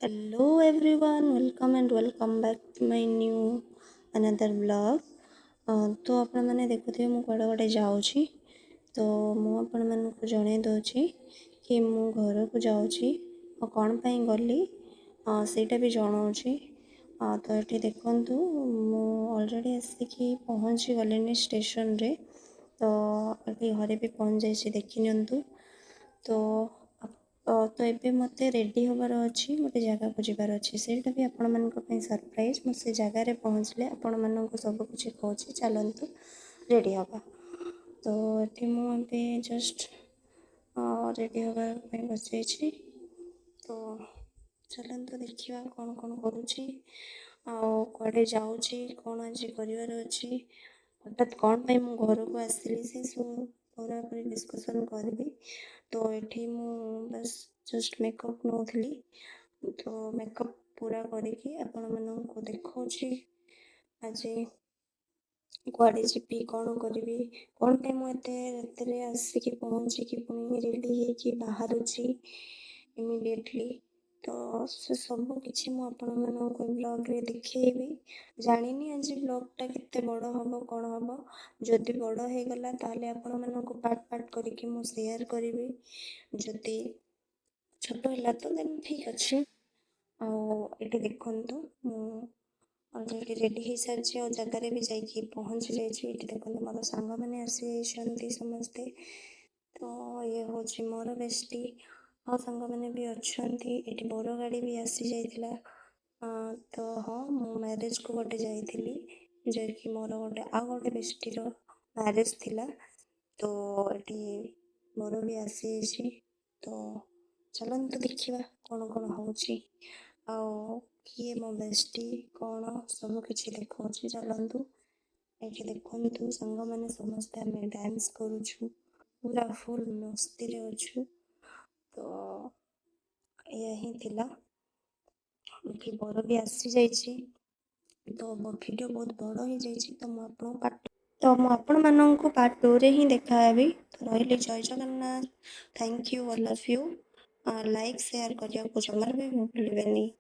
Hello everyone, welcome back to my new another vlog. तो आपण मैंने देखुए मु कड़े गए जाऊँगी तो मुझे जन दूसरी कि मु घर को जाऊँगी और कौन पाई गली सेटा भी जनाऊँगी। तो ये देखु मु ऑलरेडी आसिकी पहुँची गलिनी स्टेशन रे। तो ये घरे भी पहुँच जाइए देखी नियंतु। तो तो ये मत रेडी हबार अच्छी गोटे जगह को जबार अच्छे से भी आपण मान सरप्राइज मुझे जगार पहुँचले आपण मान सबकि कहूँ चलतु रेडी हवा। तो ये मुझे जस्ट रेडी हवाई बस जाइए। तो चलतु देखा कौन कौन करुँची आड़े जाऊँगी कौन आज करार अच्छी हठात कौन पाई मु घर को आसली से सब पूरा पूरी डिस्कसन करी। तो ये बस जस्ट मेकअप नौली तो मेकअप पूरा करके आपण मानक देखा आज कुआड़े जी कौन करी कौन पे मुझे रात आसिक पहुँचिकी पुणी रेडी होगी बाहर इमिडिएटली। तो से सब किसी मुझे ब्लॉग रे देखी जानी आज ब्लॉगटा केते बड़ हम कौन हम जदि बड़ हो गला ताले आपण मानक पार्ट पार्ट करके मु शेयर करी जदि छोट है तो देन ठीक अच्छे। आगे देखु मु अलरेडी रेडी हो सारी और जगार भी जाकि पहुँची जाइए। देखो मोर सांग मैंने आसी समस्ते। तो ये हूँ मोर बेस्टी और सांग मैंने भी अच्छा ये बोर गाड़ी भी आसी जाइला। तो हाँ मु मैरेज को गोटे जाइली जैकि मोर गोटे आ गोटे बेस्टीर मैरेज थिला। तो ये मोर भी आसी तो चलते देखा कौन कौन हो किए मो बेस्टी कौन सब किसी देखा चलतु ये देखु सांग मैंने समस्ते आम डांस करुचु पूरा फुल मस्ती रे अच्छु। तो यही थिला कि बर भी आसी जाइए। तो मो वीडियो बहुत बड़ हो जाइए तो आपण मानक पार्ट 2 रे ही देखाबी। तो रही जय Jagannath. Thank you all of you. Like share करने को जमार भी भूलें।